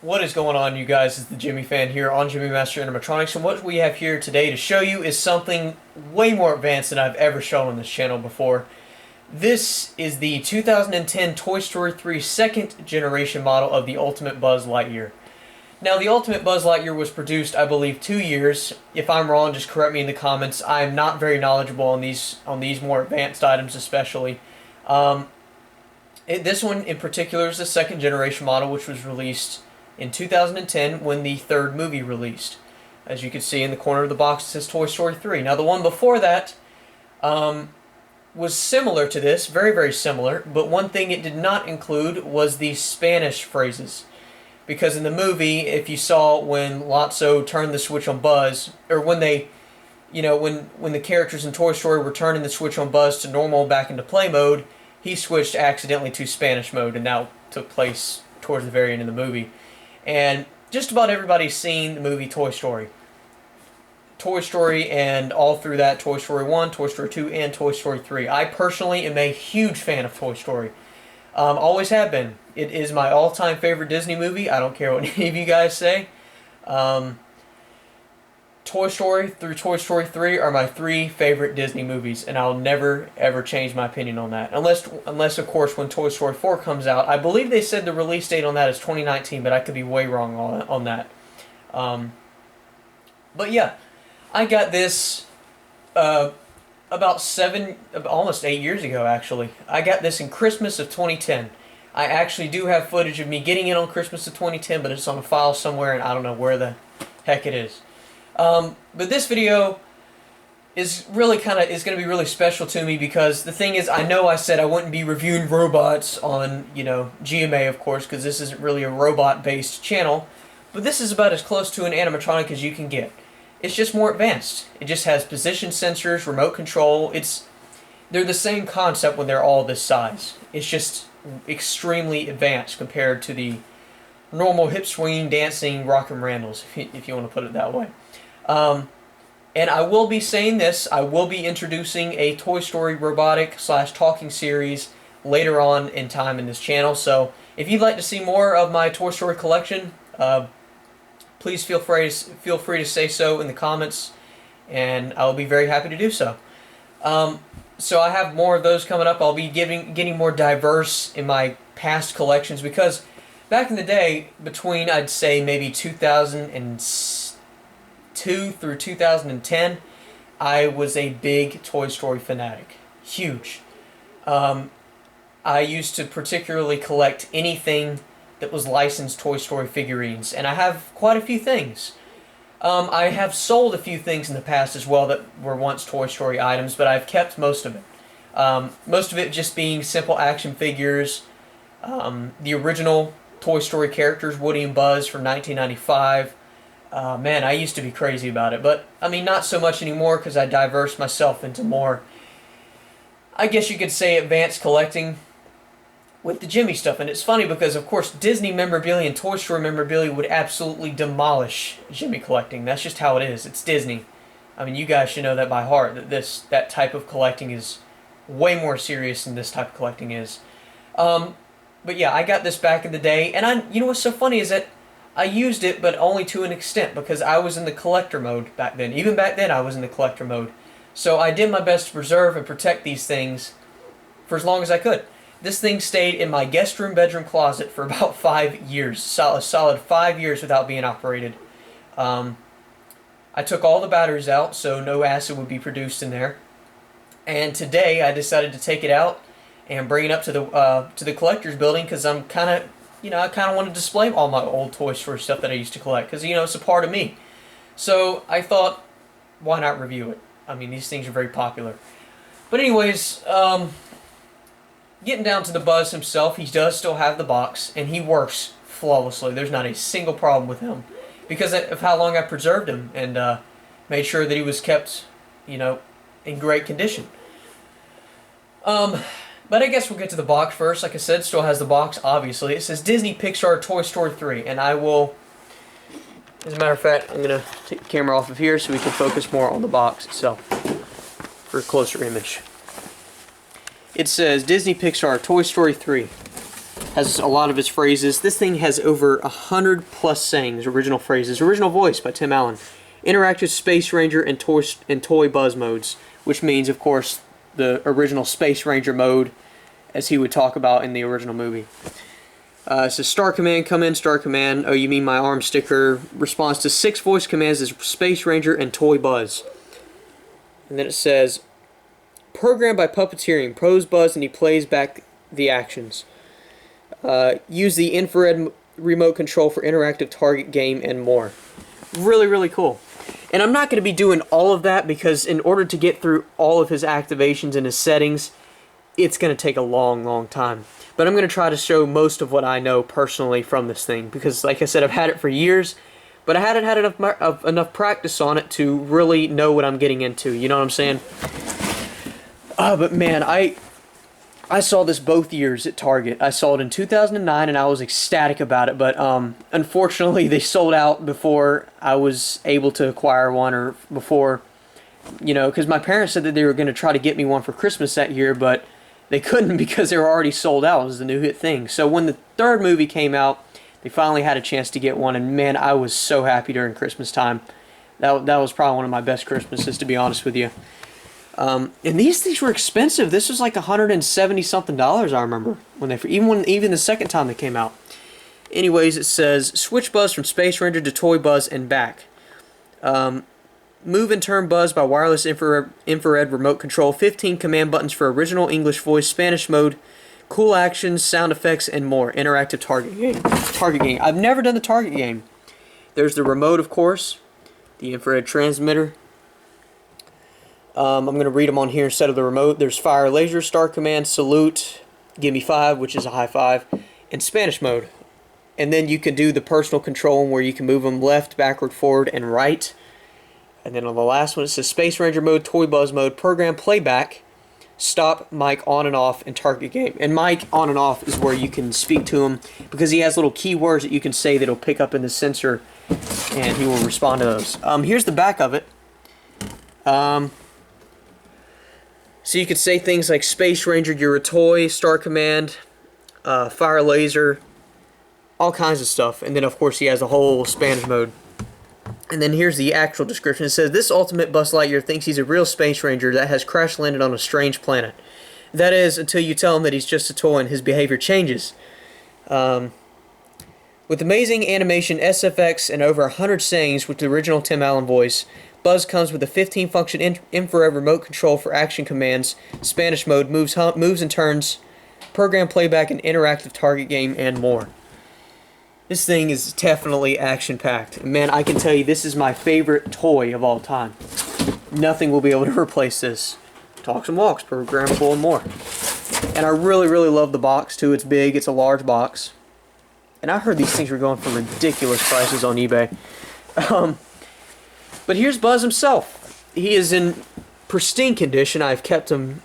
What is going on, you guys? It's the Gemmy Fan here on Gemmy Master Animatronics, and what we have here today to show you is something way more advanced than I've ever shown on this channel before. This is the 2010 Toy Story 3 second generation model of the Ultimate Buzz Lightyear. Now, the Ultimate Buzz Lightyear was produced, I believe, 2 years. If I'm wrong, just correct me in the comments. I'm not very knowledgeable on these more advanced items, especially. This one in particular is the second generation model, which was released in 2010 when the third movie released. As you can see in the corner of the box, it says Toy Story 3. Now, the one before that was similar to this, very, very similar, but one thing it did not include was the Spanish phrases. Because in the movie, if you saw when Lotso turned the switch on Buzz, or when they, when the characters in Toy Story were turning the switch on Buzz to normal back into play mode, he switched accidentally to Spanish mode, and that took place towards the very end of the movie. And just about everybody's seen the movie Toy Story. Toy Story, and all through that, Toy Story 1, Toy Story 2, and Toy Story 3. I personally am a huge fan of Toy Story. Always have been. It is my all-time favorite Disney movie. I don't care what any of you guys say. Toy Story through Toy Story 3 are my 3 favorite Disney movies, and I'll never, ever change my opinion on that. Unless, of course, when Toy Story 4 comes out. I believe they said the release date on that is 2019, but I could be way wrong on that. But yeah, I got this about almost 8 years ago, actually. I got this in Christmas of 2010. I actually do have footage of me getting it on Christmas of 2010, but it's on a file somewhere, and I don't know where the heck it is. But this video is really going to be really special to me because the thing is, I know I said I wouldn't be reviewing robots on, GMA, of course, because this isn't really a robot-based channel, but this is about as close to an animatronic as you can get. It's just more advanced. It just has position sensors, remote control. They're the same concept when they're all this size. It's just extremely advanced compared to the normal hip-swinging, dancing Rockin' Randalls, if you want to put it that way. And I will be saying this, I will be introducing a Toy Story robotic / talking series later on in time in this channel, so if you'd like to see more of my Toy Story collection, please feel free to say so in the comments, and I'll be very happy to do so. So I have more of those coming up. I'll be getting more diverse in my past collections, because back in the day, between I'd say maybe 2002 through 2010, I was a big Toy Story fanatic. Huge. I used to particularly collect anything that was licensed Toy Story figurines, and I have quite a few things. I have sold a few things in the past as well that were once Toy Story items, but I've kept most of it. Most of it just being simple action figures, the original Toy Story characters, Woody and Buzz from 1995. Man, I used to be crazy about it, but I mean, not so much anymore because I diversed myself into more, I guess you could say, advanced collecting with the Gemmy stuff. And it's funny because, of course, Disney memorabilia and Toy Story memorabilia would absolutely demolish Gemmy collecting. That's just how it is. It's Disney. I mean, you guys should know that by heart, that that type of collecting is way more serious than this type of collecting is. But yeah, I got this back in the day, and you know what's so funny is that I used it, but only to an extent, because I was in the collector mode back then. Even back then, I was in the collector mode. So I did my best to preserve and protect these things for as long as I could. This thing stayed in my guest room bedroom closet for about 5 years. Solid 5 years without being operated. I took all the batteries out, so no acid would be produced in there. And today, I decided to take it out and bring it up to the collector's building, because I'm kind of... I kind of want to display all my old Toy Story stuff that I used to collect, because, it's a part of me. So I thought, why not review it? I mean, these things are very popular. But anyways, getting down to the Buzz himself, he does still have the box, and he works flawlessly. There's not a single problem with him, because of how long I preserved him, and made sure that he was kept, in great condition. But I guess we'll get to the box first. Like I said, still has the box, obviously. It says Disney Pixar Toy Story 3, and I will, as a matter of fact, I'm going to take the camera off of here so we can focus more on the box itself for a closer image. It says Disney Pixar Toy Story 3. Has a lot of his phrases. This thing has over 100+ sayings, original phrases. Original voice by Tim Allen. Interactive Space Ranger and Toy Buzz modes, which means, of course, the original Space Ranger mode, as he would talk about in the original movie. It says, Star Command, come in, Star Command. Oh, you mean my arm sticker. Responds to 6 voice commands as Space Ranger and Toy Buzz. And then it says, programmed by puppeteering, pros Buzz and he plays back the actions. Use the infrared remote control for interactive target game and more. Really, really cool. And I'm not going to be doing all of that because in order to get through all of his activations and his settings, it's going to take a long, long time. But I'm going to try to show most of what I know personally from this thing because, like I said, I've had it for years, but I hadn't had enough practice on it to really know what I'm getting into. You know what I'm saying? But man, I saw this both years at Target. I saw it in 2009 and I was ecstatic about it, but unfortunately they sold out before I was able to acquire one, or before, you know, because my parents said that they were going to try to get me one for Christmas that year, but they couldn't because they were already sold out. It was the new hit thing. So when the third movie came out, they finally had a chance to get one, and man, I was so happy during Christmas time. That was probably one of my best Christmases, to be honest with you. And these things were expensive. This was like $170 something, I remember, when they even the second time they came out. Anyways, it says switch Buzz from Space Ranger to Toy Buzz and back. Move and turn Buzz by wireless infrared remote control. 15 command buttons for original English voice, Spanish mode, cool actions, sound effects, and more. Interactive target game. I've never done the target game. There's the remote, of course, the infrared transmitter. I'm going to read them on here instead of the remote. There's fire, laser, star command, salute, gimme 5, which is a high five, and Spanish mode. And then you can do the personal control where you can move them left, backward, forward, and right. And then on the last one it says Space Ranger mode, Toy Buzz mode, program playback, stop, mic on and off, and target game. And mic on and off is where you can speak to him because he has little keywords that you can say that'll pick up in the sensor and he will respond to those. Here's the back of it. So you could say things like Space Ranger, you're a toy, Star Command, fire laser, all kinds of stuff. And then of course he has a whole Spanish mode. And then here's the actual description. It says, this ultimate Buzz Lightyear thinks he's a real Space Ranger that has crash landed on a strange planet. That is, until you tell him that he's just a toy and his behavior changes. With amazing animation, SFX, and over 100 sayings with the original Tim Allen voice, Buzz comes with a 15-function infrared remote control for action commands, Spanish mode, moves and turns, program playback, and interactive target game, and more. This thing is definitely action-packed. Man, I can tell you this is my favorite toy of all time. Nothing will be able to replace this. Talks and walks, programmable, and more. And I really, really love the box, too. It's big. It's a large box. And I heard these things were going for ridiculous prices on eBay. But here's Buzz himself. He is in pristine condition. I've kept him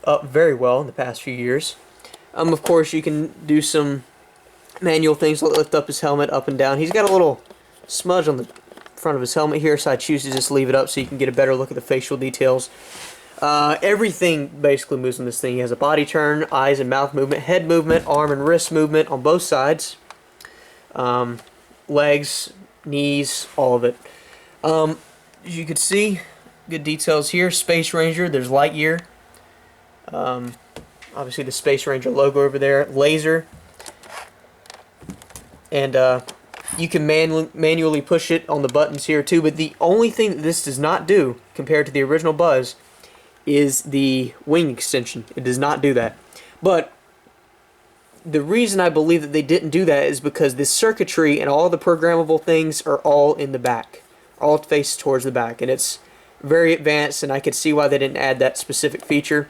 up very well in the past few years. Of course, you can do some manual things like lift up his helmet up and down. He's got a little smudge on the front of his helmet here, so I choose to just leave it up so you can get a better look at the facial details. Everything basically moves on this thing. He has a body turn, eyes and mouth movement, head movement, arm and wrist movement on both sides, legs, knees, all of it. As you can see, good details here. Space Ranger, there's Lightyear. Obviously the Space Ranger logo over there. Laser. And you can manually push it on the buttons here too, but the only thing that this does not do compared to the original Buzz is the wing extension. It does not do that. But the reason I believe that they didn't do that is because this circuitry and all the programmable things are all in the back, all faced towards the back, and it's very advanced, and I could see why they didn't add that specific feature.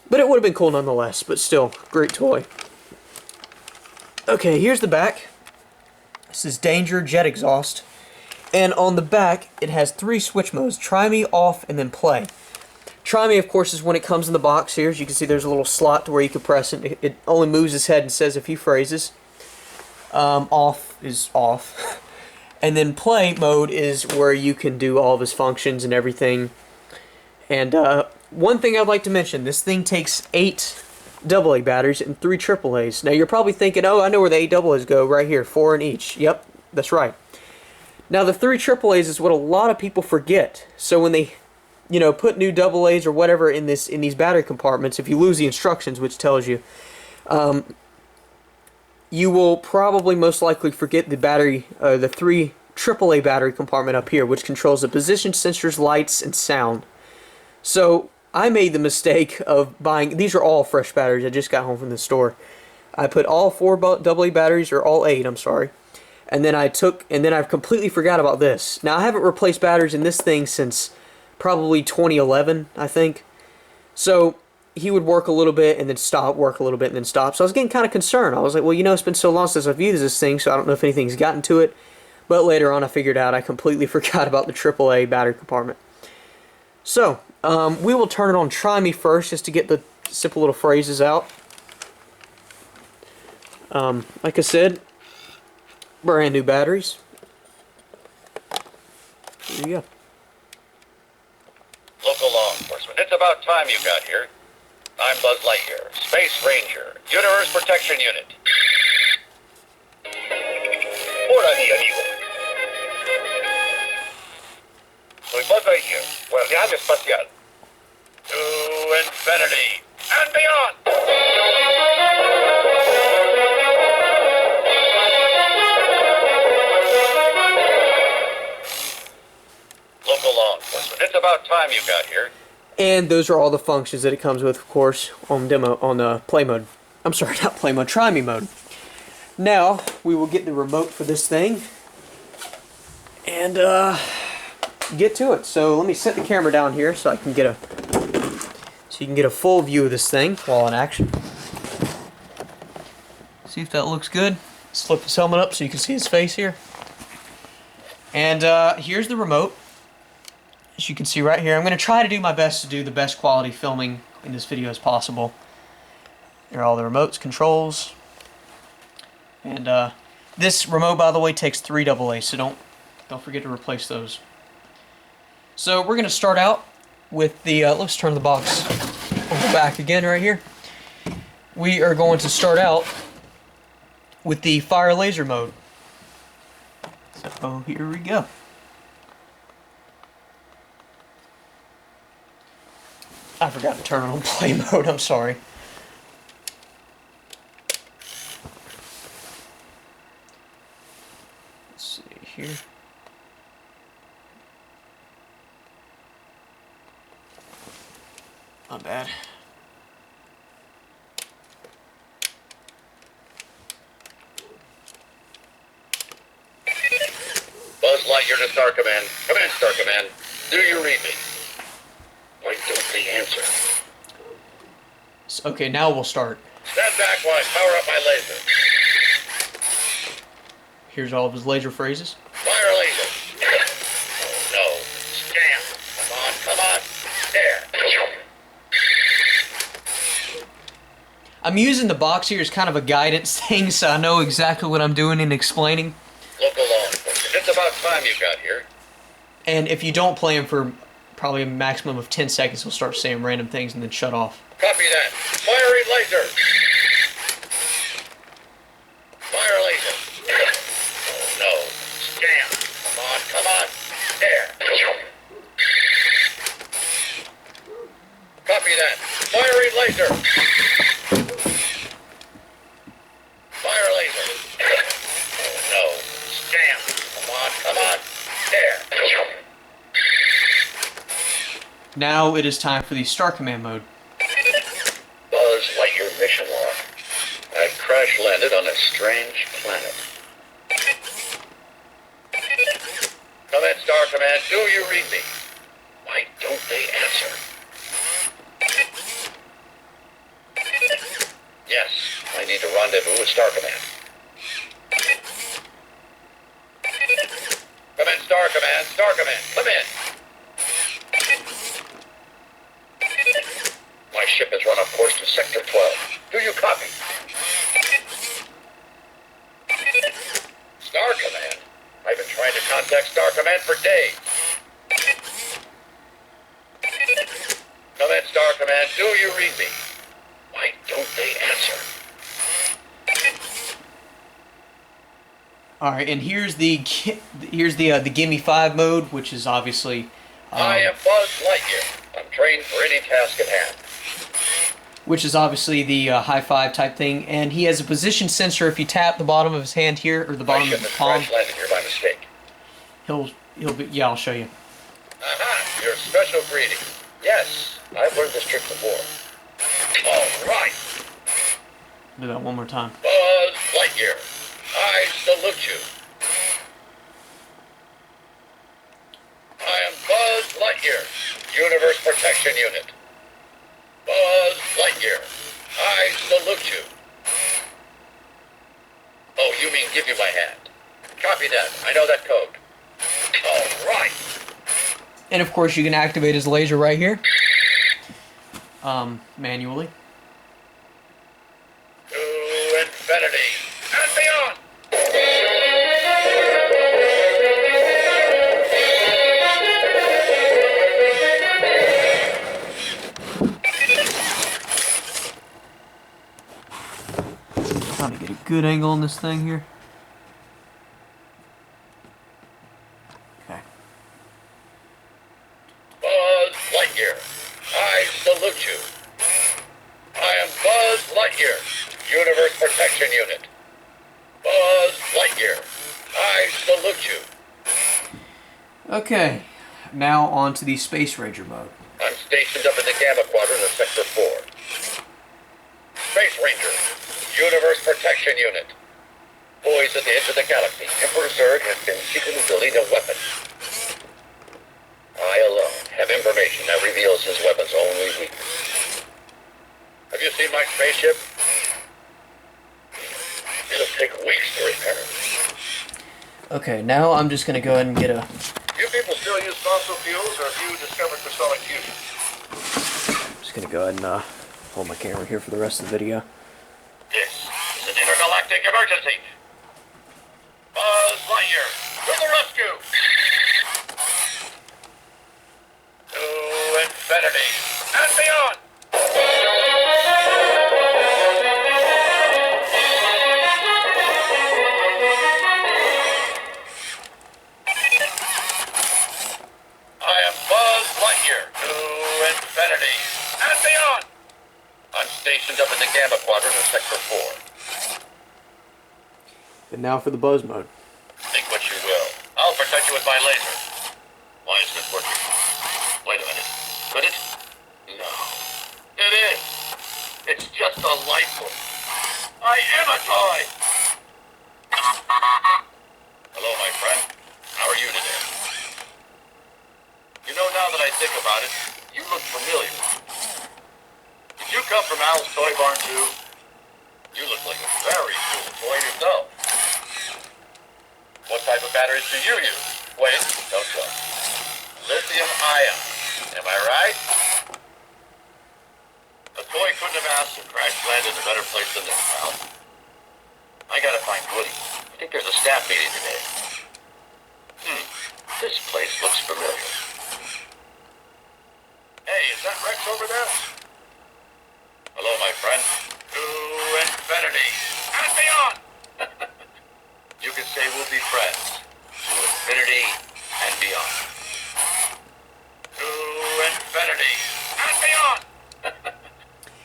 But it would have been cool nonetheless, but still, great toy. Okay, here's the back. This is Danger Jet Exhaust. And on the back, it has 3 switch modes. Try Me, Off, and then Play. Try Me, of course, is when it comes in the box here. As you can see, there's a little slot to where you can press it. It only moves its head and says a few phrases. Off is off. And then Play mode is where you can do all of his functions and everything. And one thing I'd like to mention, this thing takes 8 AA batteries and 3 AAAs. Now you're probably thinking, oh, I know where the 8 AA's go, right here, 4 in each. Yep, that's right. Now the 3 AAAs is what a lot of people forget. So when they, you know, put new AA's or whatever in these battery compartments, if you lose the instructions, which tells you, you will probably most likely forget the battery, the 3 AAA battery compartment up here, which controls the position sensors, lights, and sound. So I made the mistake of buying, these are all fresh batteries, I just got home from the store. I put all 4 AA batteries, or all 8, I'm sorry. And then I've completely forgot about this. Now I haven't replaced batteries in this thing since probably 2011, I think. So he would work a little bit and then stop, work a little bit and then stop. So I was getting kind of concerned. I was like, well, you know, it's been so long since I've used this thing, so I don't know if anything's gotten to it. But later on I figured out I completely forgot about the AAA battery compartment. So, we will turn it on Try Me first, just to get the simple little phrases out. Like I said, brand new batteries. Here you go. Local law enforcement, it's about time you got here. I'm Buzz Lightyear, Space Ranger, Universe Protection Unit. Hola, mi amigo. Soy Buzz Lightyear, guardián espacial. To infinity and beyond! Local law enforcement, it's about time you got here. And those are all the functions that it comes with, of course, on Play Mode. I'm sorry, not Play Mode, Try Me Mode. Now, we will get the remote for this thing and get to it. So let me set the camera down here so you can get a full view of this thing while in action. See if that looks good. Let's flip his helmet up so you can see his face here. And here's the remote. As you can see right here, I'm going to try to do my best to do the best quality filming in this video as possible. Here are all the remotes, controls. And this remote, by the way, takes 3 AA's, so don't forget to replace those. So we're going to start out with the, let's turn the box on the back again right here. We are going to start out with the fire laser mode. So here we go. I forgot to turn on play mode, I'm sorry. Let's see here. Not bad. Buzz Lightyear to Star Command. Come in, Star Command. Do you read me? Why don't they answer? Okay, now we'll start. Stand back while I power up my laser. Here's all of his laser phrases. Fire laser. Oh no. Scam. Come on. There. I'm using the box here as kind of a guidance thing, so I know exactly what I'm doing and explaining. Local law enforcement, it's about time you got here. And if you don't play him for probably a maximum of 10 seconds, he'll start saying random things and then shut off. Copy that. Firing laser. Fire laser. Oh no. Scam. Come on. There. Copy that. Firing laser. Fire laser. Oh no. Scam. Come on. There. Now it is time for the Star Command mode. Buzz Lightyear mission log. I crash landed on a strange planet. Come in, Star Command. Do you read me? Why don't they answer? Yes, I need to rendezvous with Star Command. Come in, Star Command. Star Command, come in. My ship has run off course to Sector 12. Do you copy? Star Command? I've been trying to contact Star Command for days. Come in, Star Command. Do you read me? Why don't they answer. All right, and here's the Gimme 5 mode, which is obviously. I am Buzz Lightyear. I'm trained for any task at hand. Which is obviously the high five type thing, and he has a position sensor. If you tap the bottom of his hand here, or the bottom of his palm, landed here by mistake. he'll be. Yeah, I'll show you. Aha! Your special greeting. Yes, I've learned this trick before. All right. Do that one more time. Buzz Lightyear, I salute you. I am Buzz Lightyear, Universe Protection Unit. Buzz Lightyear, I salute you. Oh, you mean give you my hand. Copy that. I know that code. All right. And of course, you can activate his laser right here, manually. To infinity and beyond. Trying to get a good angle on this thing here. Okay. Buzz Lightyear, I salute you. I am Buzz Lightyear, Universe Protection Unit. Buzz Lightyear, I salute you. Okay. Now on to the Space Ranger mode. I'm stationed up in the Gamma Quadrant of Sector 4. Space Ranger, Universe Protection Unit. Poised at the edge of the galaxy, Emperor Zurg has been secretly building a weapon. I alone have information that reveals his weapon's only weakness. Have you seen my spaceship? It'll take weeks to repair it. Okay, now I'm just gonna go ahead and get a. You people still use fossil fuels, or have you discovered crystallic fusion? Just gonna go ahead and hold my camera here for the rest of the video. This is an intergalactic emergency. Buzz Lightyear, to the rescue! To infinity and beyond! I am Buzz Lightyear, to infinity and beyond! I'm stationed up in the Gamma Quadrant of Sector 4. And now for the Buzz mode. Think what you will. I'll protect you with my laser. Why isn't it working? Wait a minute. Could it? No. It is. It's just a light bulb. I am a toy. Hello, my friend. How are you today? You know, now that I think about it, you look familiar. Did you come from Al's Toy Barn, too? You look like a very cool toy yourself. What type of batteries do you use? Wait, don't go. Lithium ion. Am I right? A toy couldn't have asked to crash land in a better place than this, pal. I gotta find Woody. I think there's a staff meeting today. This place looks familiar. Hey, is that Rex over there? Hello, my friend. To infinity and beyond! You can say we'll be friends. To infinity and beyond. To infinity and beyond!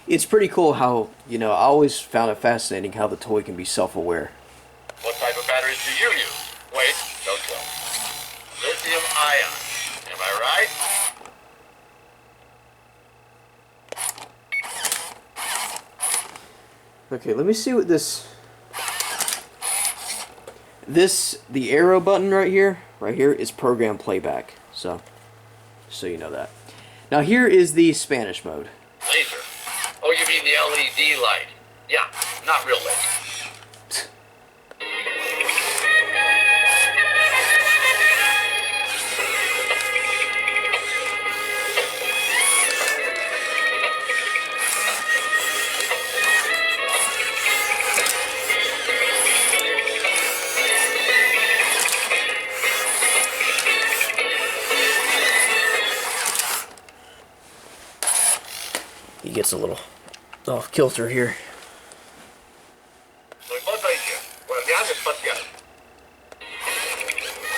It's pretty cool how, you know, I always found it fascinating how the toy can be self-aware. What type of batteries do you use? Wait, don't go. Lithium ion. Am I right? Okay, let me see what the arrow button right here is program playback. So you know that. Now here is the Spanish mode. Laser. Oh, you mean the LED light? Yeah, not real laser. He gets a little off kilter here. Soy Buzz Lightyear, guardián espacial.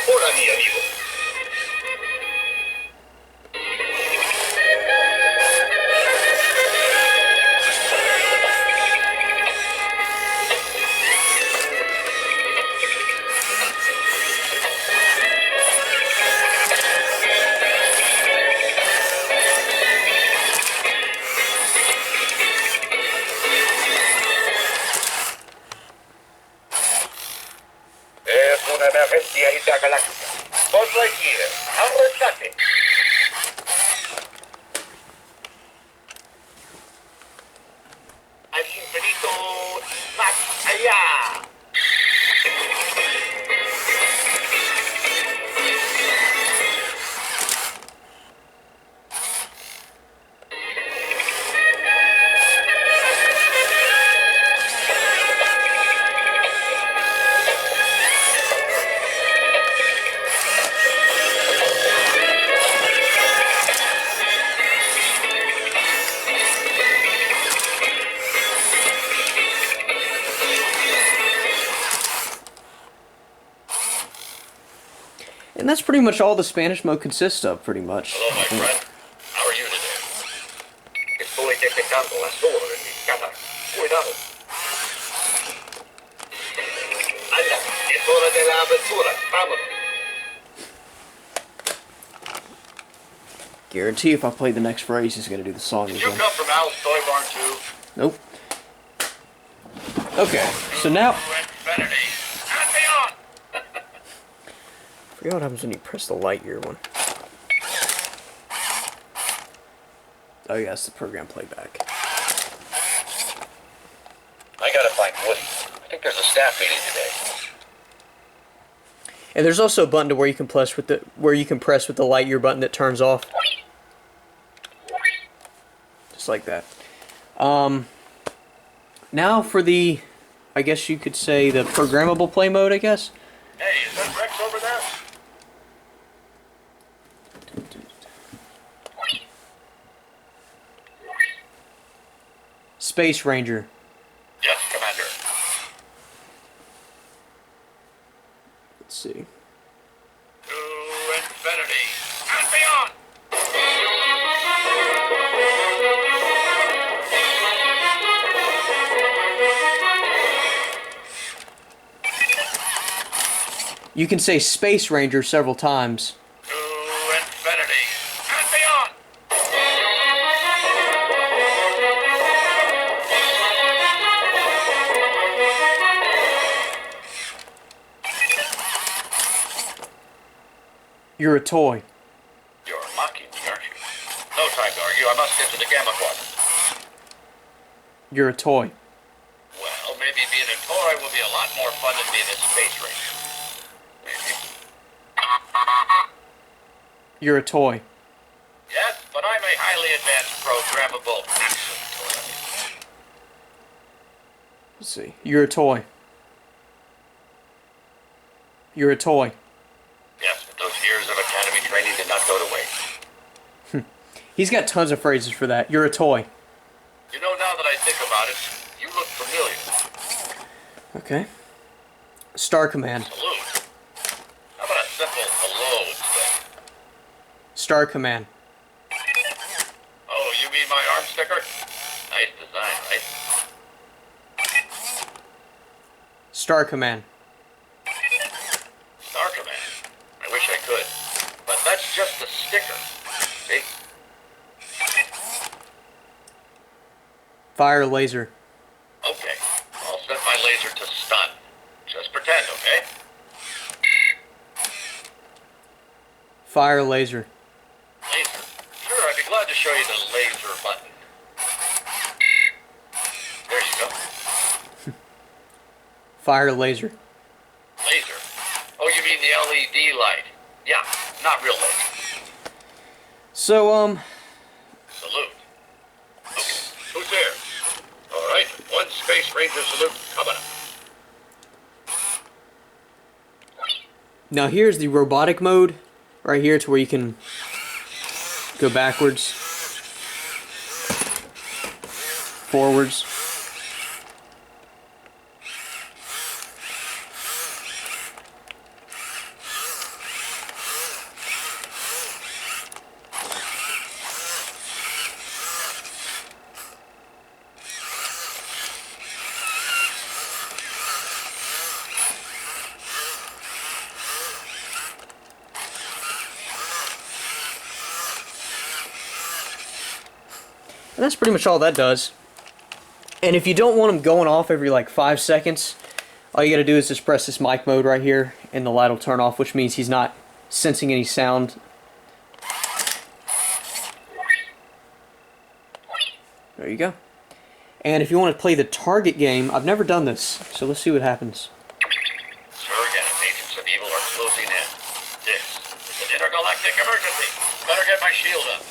Hola, mi amigo. Es una emergencia intergaláctica. Buzz Lightyear, al rescate. Al infinito más allá. And that's pretty much all the Spanish mode consists of, pretty much. Hello, my friend. How are you today? Estoy detectando la sombra en mi cámara. Cuidado. Anda, es hora de la aventura. Vámonos. Guarantee if I play the next phrase, he's gonna do the song Did you again. come from Al's Toy Barn too? Nope. Okay, so now... To infinity and beyond. I forget what happens when you press the Lightyear one. Oh yeah, it's the program playback. I gotta find Woody. I think there's a staff meeting today. And there's also a button to where you can press with the Lightyear button that turns off. Just like that. Now for the, I guess you could say, the programmable play mode, I guess. Hey, is that Rex over there? Space Ranger. Yes, Commander. Let's see. To infinity and beyond. You can say Space Ranger several times. To infinity and beyond. You're a toy. You're mocking me, aren't you? No time to argue. I must get to the Gamma Quadrant. You're a toy. Well, maybe being a toy will be a lot more fun than being a space ranger. Maybe. You're a toy. Yes, but I'm a highly advanced programmable action toy. Let's see. You're a toy. You're a toy. Yes, but those years of academy training did not go to waste. He's got tons of phrases for that. You're a toy. You know, now that I think about it, you look familiar. Okay. Star Command. Salute. How about a simple hello instead? Star Command. Oh, you mean my arm sticker? Nice design, right? Star Command. Star Command. I wish I could. But that's just a sticker. See? Fire laser. Okay. I'll set my laser to stun. Just pretend, okay? Fire laser. Laser? Sure, I'd be glad to show you the laser button. There you go. Fire laser. Laser? Oh, you mean the LED light? Yeah, not real laser. So, Salute. Okay, who's there? All right, one Space Ranger salute coming up. now here's the robotic mode. Right here to where you can go backwards. forwards. And that's pretty much all that does. And if you don't want them going off every like 5 seconds, all you gotta do is just press this mic mode right here and the light will turn off, which means he's not sensing any sound. There you go. And if you want to play the target game, I've never done this, so let's see what happens. Surrogate agents of evil are closing in. This is an intergalactic emergency. Better get my shield up.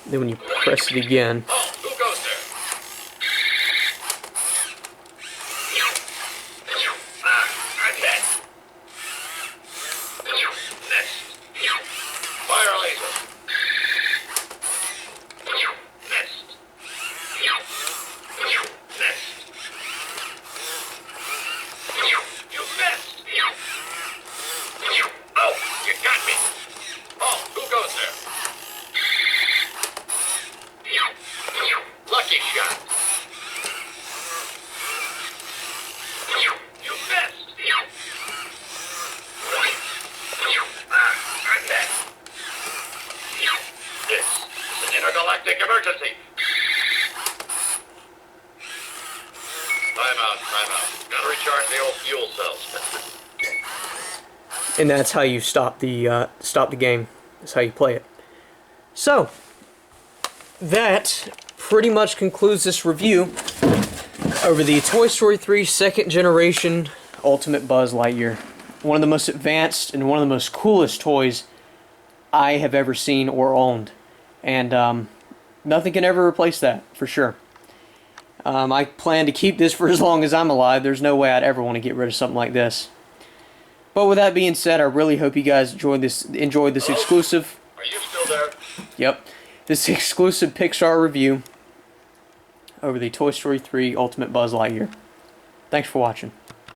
Then when you press it again, Oh, who goes there? I'm dead. Next. Fire laser. Next. Next. You missed. Oh, you got me. Oh, who goes there? Lucky shot. You missed. I'm dead. This is an intergalactic emergency. Time out. Gotta recharge the old fuel cells. and that's how you stop the game. That's how you play it. So that pretty much concludes this review over the Toy Story 3 second generation Ultimate Buzz Lightyear. One of the most advanced and one of the most coolest toys I have ever seen or owned. And nothing can ever replace that, for sure. I plan to keep this for as long as I'm alive. There's no way I'd ever want to get rid of something like this. But with that being said, I really hope you guys enjoyed this exclusive. Are you still there? Yep. This exclusive Pixar review over the Toy Story 3 Ultimate Buzz Lightyear. Thanks for watching.